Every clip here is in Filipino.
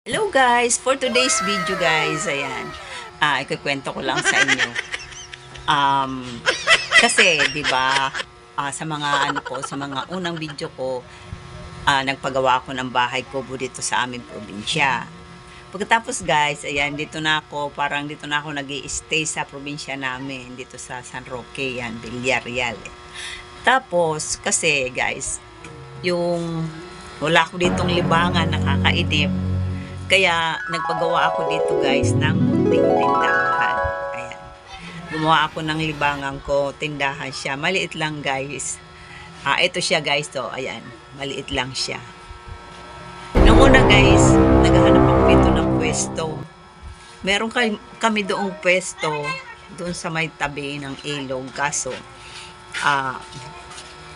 Hello guys! For today's video guys, ayan, ikukwento ko lang sa inyo. Kasi, di ba, sa mga sa mga unang video ko, nagpagawa ako ng bahay kubo dito sa aming probinsya. Pagkatapos guys, ayan, dito na ako nag-i-stay sa probinsya namin, dito sa San Roque, yan, Villarreal. Tapos, kasi guys, wala ko ditong libangan, nakakainip. Kaya nagpagawa ako dito guys ng munting tindahan. Ayan. Gumawa ako ng libangan ko, tindahan siya. Maliit lang guys. Ito siya guys to. Ayan, maliit lang siya. Nung una guys, naghahanap ako dito ng pwesto. Meron kami doong pwesto doon sa may tabi ng ilog. Kaso,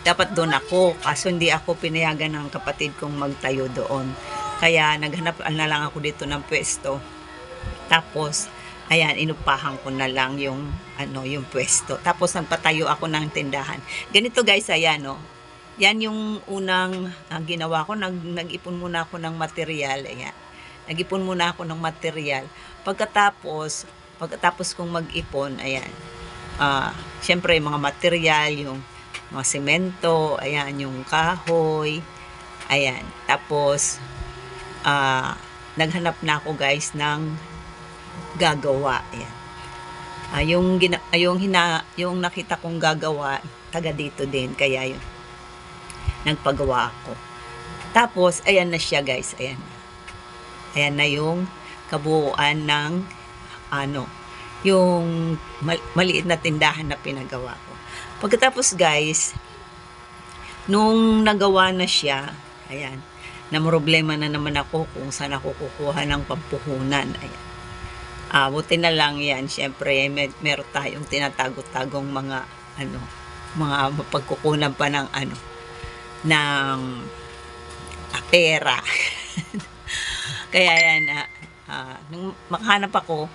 dapat doon ako. Kaso hindi ako pinayagan ng kapatid kong magtayo doon. Kaya naghanap na lang ako dito ng pwesto. Tapos, ayan, inupahan ko na lang yung pwesto. Tapos nagpatayo ako ng tindahan. Ganito guys, ayan, no. Yan yung unang ginawa ko. Nag-ipon muna ako ng material. Ayan. Nag-ipon muna ako ng material. Pagkatapos kong mag-ipon, ayan. Syempre, mga material, yung mga semento, ayan, yung kahoy, ayan. Tapos, naghanap na ako guys ng gagawa. Ayan. Yung nakita kong gagawa, taga dito din. Kaya yun, nagpagawa ako. Tapos, ayan na siya guys. Ayan. Ayan na yung kabuuan ng yung maliit na tindahan na pinagawa ko. Pagkatapos guys, nung nagawa na siya, ayan, na problema na naman ako kung saan ako kukuha ng pampuhunan. Ayan. Buti na lang yan. Siyempre, meron tayong tinatago-tagong mga mapagkukunan pa ng ng pera. Kaya yan, nung makahanap ako,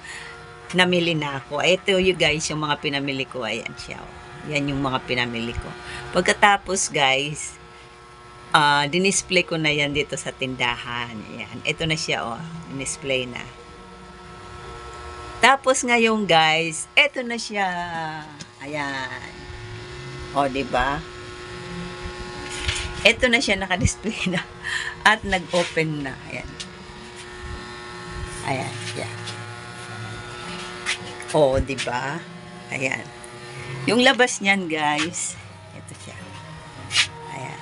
namili na ako. Ito yung guys, yung mga pinamili ko. Ayan siya. Yan yung mga pinamili ko. Pagkatapos guys, dinisplay ko na yan dito sa tindahan. Ayan. Ito na siya, dinisplay na. Tapos ngayon guys, ito na siya. Ayan. Diba? Ito na siya, naka-display na. At nag-open na. Ayan. Ayan. Yeah. Diba? Ayan. Yung labas niyan guys, ito siya. Ayan.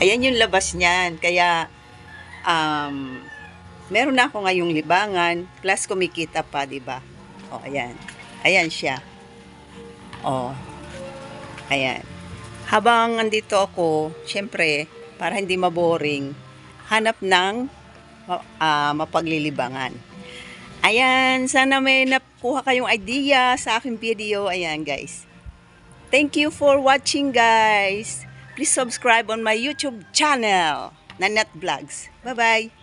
Ayan yung labas niyan. Kaya, meron na ako ngayong libangan, plus kumikita pa, diba? Ayan. Ayan siya. Ayan. Habang andito ako, syempre, para hindi maboring, hanap ng mapaglilibangan. Ayan. Sana may nakuha kayong idea sa aking video. Ayan, guys. Thank you for watching, guys. Please subscribe on my YouTube channel, Nanette Vlogs. Bye-bye!